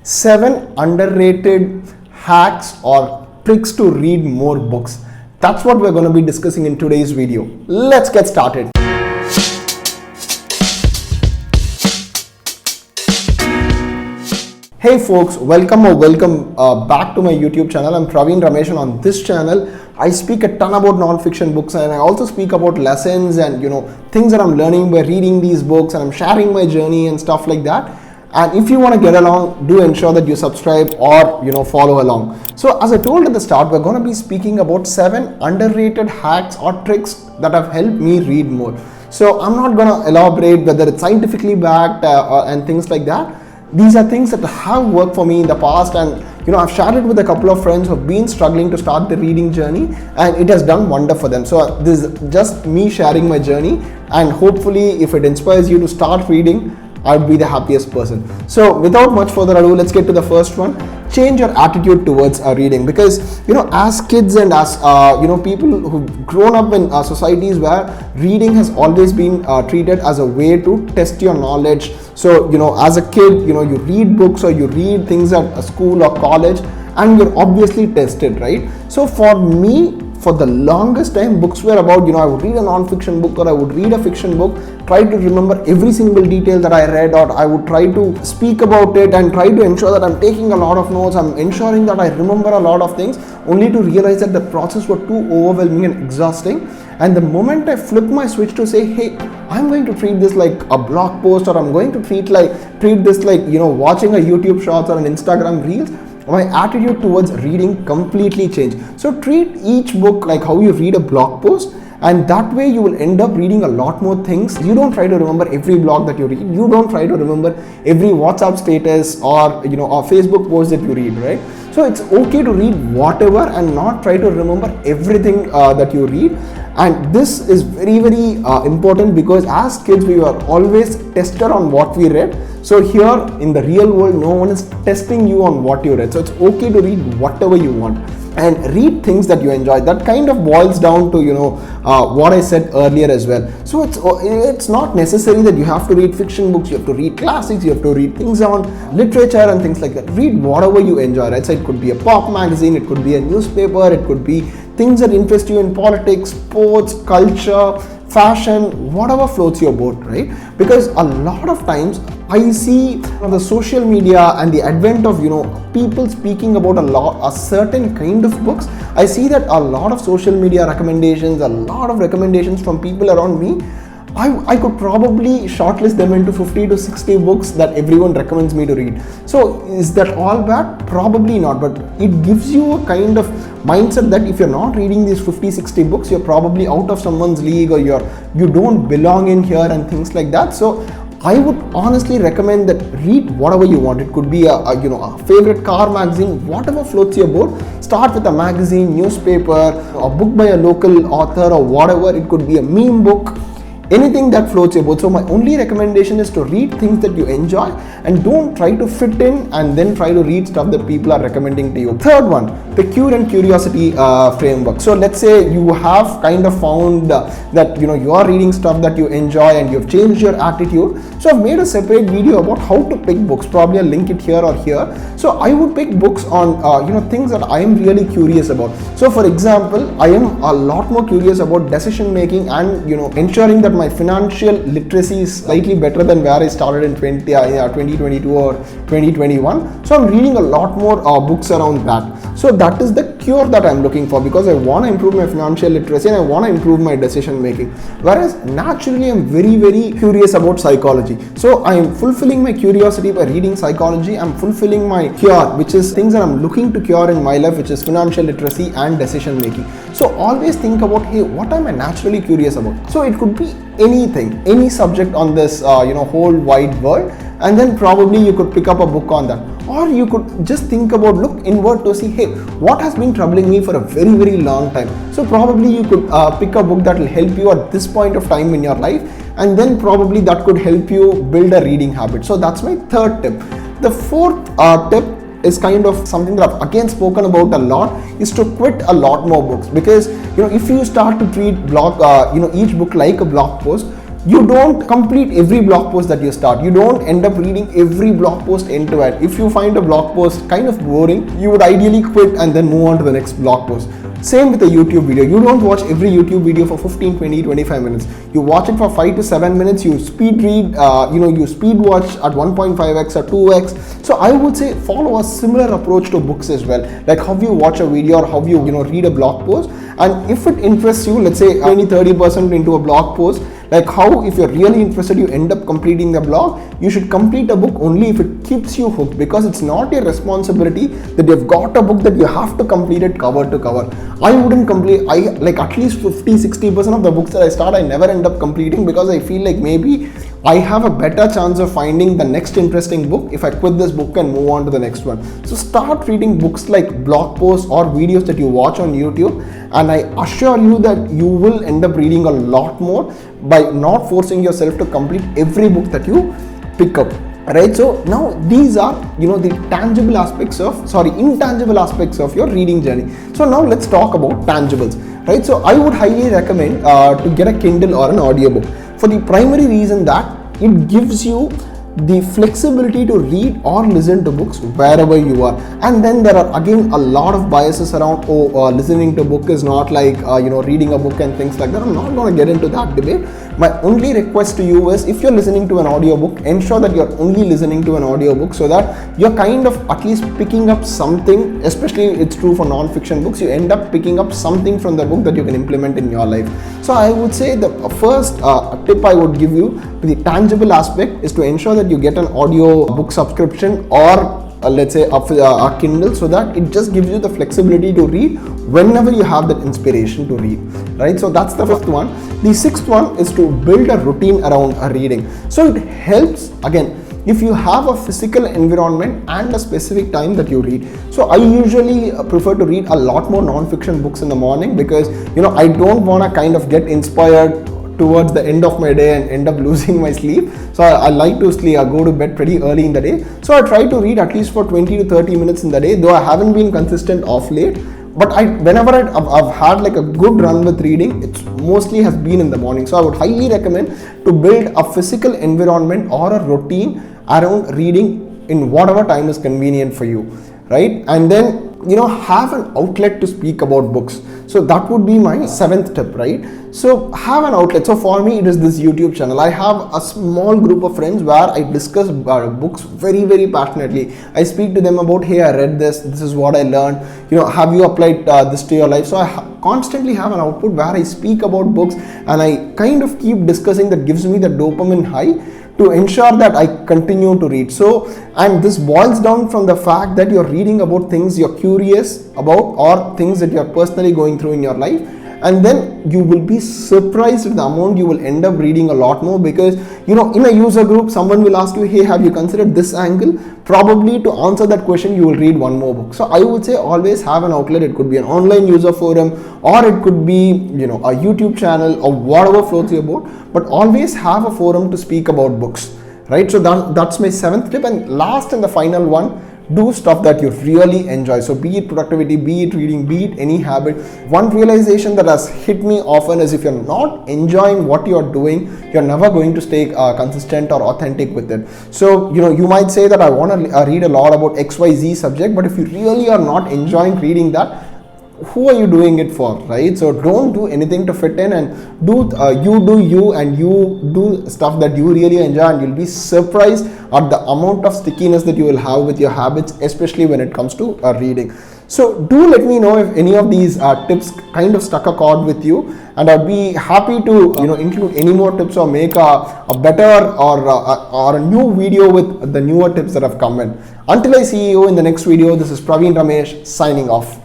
7 underrated hacks or tricks to read more books. That's what we're going to be discussing in today's video. Let's get started. Hey folks, welcome back to my YouTube channel. I'm Praveen Ramesh, and on this channel I speak a ton about non-fiction books, and I also speak about lessons and things that I'm learning by reading these books, and I'm sharing my journey and stuff like that. And if you want to get along, do ensure that you subscribe or follow along. So as I told at the start, we're going to be speaking about 7 underrated hacks or tricks that have helped me read more. So I'm not going to elaborate whether it's scientifically backed and things like that. These are things that have worked for me in the past, and I've shared it with a couple of friends who have been struggling to start the reading journey, and it has done wonder for them. So this is just me sharing my journey, and hopefully if it inspires you to start reading, I'd be the happiest person. So without much further ado, let's get to the first one. Change your attitude towards reading, because as kids and as people who've grown up in societies where reading has always been treated as a way to test your knowledge. So as a kid, you read books or you read things at a school or college, and you're obviously tested, right? So for me, for the longest time, books were about, I would read a non-fiction book or I would read a fiction book, try to remember every single detail that I read, or I would try to speak about it and try to ensure that I'm taking a lot of notes, I'm ensuring that I remember a lot of things, only to realize that the process was too overwhelming and exhausting. And the moment I flip my switch to say, hey, I'm going to treat this like a blog post, or I'm going to treat this like watching a YouTube shorts or an Instagram reels, my attitude towards reading completely changed. So treat each book like how you read a blog post, and that way you will end up reading a lot more things. You don't try to remember every blog that you read. You don't try to remember every WhatsApp status or or Facebook post that you read, right? So it's okay to read whatever and not try to remember everything that you read. And this is very, very important, because as kids we were always tested on what we read. So here in the real world, no one is testing you on what you read. So it's okay to read whatever you want and read things that you enjoy. That kind of boils down to what I said earlier as well. So it's not necessary that you have to read fiction books. You have to read classics, you have to read things on literature and things like that. Read whatever you enjoy, right? So it could be a pop magazine, it could be a newspaper, it could be things that interest you in politics, sports, culture, fashion, whatever floats your boat, right? Because a lot of times I see the social media and the advent of people speaking about a certain kind of books. I see that a lot of social media recommendations, a lot of recommendations from people around me, I could probably shortlist them into 50 to 60 books that everyone recommends me to read. So is that all bad? Probably not, but it gives you a kind of mindset that if you're not reading these 50-60 books, you're probably out of someone's league, or you don't belong in here and things like that. So I would honestly recommend that read whatever you want. It could be a favorite car magazine, whatever floats your boat. Start with a magazine, newspaper, a book by a local author, or whatever. It could be a meme book, anything that floats your boat. So my only recommendation is to read things that you enjoy, and don't try to fit in and then try to read stuff that people are recommending to you. Third one, the cure and curiosity framework. So let's say you have kind of found that you are reading stuff that you enjoy and you've changed your attitude. So I've made a separate video about how to pick books. Probably I'll link it here or here. So I would pick books on things that I am really curious about. So for example, I am a lot more curious about decision making and ensuring that my financial literacy is slightly better than where I started in 2022 or 2021. So I'm reading a lot more books around that. So that is the cure that I'm looking for, because I want to improve my financial literacy and I want to improve my decision making. Whereas naturally I'm very, very curious about psychology. So I am fulfilling my curiosity by reading psychology. I'm fulfilling my cure, which is things that I'm looking to cure in my life, which is financial literacy and decision making. So always think about, hey, what am I naturally curious about? So it could be anything, any subject on this whole wide world, and then probably you could pick up a book on that. Or you could just think about, look inward to see, hey, what has been troubling me for a very, very long time. So probably you could pick a book that will help you at this point of time in your life, and then probably that could help you build a reading habit. So that's my third tip. The fourth tip is kind of something that I've again spoken about a lot, is to quit a lot more books. Because if you start to treat each book like a blog post, you don't complete every blog post that you start. You don't end up reading every blog post end to end. If you find a blog post kind of boring, you would ideally quit and then move on to the next blog post. Same with a YouTube video. You don't watch every YouTube video for 15, 20, 25 minutes. You watch it for 5 to 7 minutes. You speed read, you speed watch at 1.5x or 2x. So I would say follow a similar approach to books as well. Like how you watch a video or how you read a blog post. And if it interests you, let's say 20-30% into a blog post, like how if you're really interested you end up completing the blog, you should complete a book only if it keeps you hooked, because it's not your responsibility that you've got a book that you have to complete it cover to cover. I wouldn't complete, at least 50-60% of the books that I start I never end up completing, because I feel like maybe I have a better chance of finding the next interesting book if I quit this book and move on to the next one. So start reading books like blog posts or videos that you watch on YouTube, and I assure you that you will end up reading a lot more by not forcing yourself to complete every book that you pick up. Right, so now these are the intangible aspects of your reading journey. So now let's talk about tangibles. Right, so I would highly recommend to get a Kindle or an audiobook, for the primary reason that it gives you the flexibility to read or listen to books wherever you are. And then there are again a lot of biases around listening to book is not like reading a book and things like that. I'm not going to get into that debate. My only request to you is, if you're listening to an audiobook, ensure that you're only listening to an audiobook, so that you're kind of at least picking up something. Especially it's true for non-fiction books, you end up picking up something from the book that you can implement in your life. So I would say the first tip I would give you to the tangible aspect is to ensure that you get an audio book subscription, or let's say a Kindle, so that it just gives you the flexibility to read whenever you have that inspiration to read. Right, so that's the fifth one. The sixth one is to build a routine around reading. So it helps again if you have a physical environment and a specific time that you read. So I usually prefer to read a lot more non-fiction books in the morning, because I don't want to kind of get inspired towards the end of my day and end up losing my sleep. So I like to go to bed pretty early in the day. So I try to read at least for 20 to 30 minutes in the day, though I haven't been consistent off late. But whenever I've had like a good run with reading, it mostly has been in the morning. So I would highly recommend to build a physical environment or a routine around reading in whatever time is convenient for you, right? And then have an outlet to speak about books. So that would be my seventh tip, right? So have an outlet. So for me, it is this YouTube channel. I have a small group of friends where I discuss books very, very passionately. I speak to them about, hey, I read this is what I learned, have you applied this to your life? So I constantly have an output where I speak about books, and I kind of keep discussing. That gives me the dopamine high to ensure that I continue to read. So, and this boils down from the fact that you're reading about things you're curious about, or things that you're personally going through in your life, and then you will be surprised at the amount you will end up reading a lot more, because in a user group someone will ask you, hey, have you considered this angle? Probably to answer that question you will read one more book. So I would say always have an outlet. It could be an online user forum, or it could be a YouTube channel, or whatever floats your boat, but always have a forum to speak about books, right? So that's my seventh tip. And last and the final one, do stuff that you really enjoy. So be it productivity, be it reading, be it any habit. One realization that has hit me often is, if you're not enjoying what you're doing, you're never going to stay consistent or authentic with it. So you might say that I want to read a lot about XYZ subject, but if you really are not enjoying reading that, who are you doing it for, right? So don't do anything to fit in, and do you and you do stuff that you really enjoy, and you'll be surprised at the amount of stickiness that you will have with your habits, especially when it comes to reading. So do let me know if any of these tips kind of struck a chord with you, and I'd be happy to include any more tips, or make a better or a new video with the newer tips that have come in. Until I see you in the next video, this is Praveen Ramesh signing off.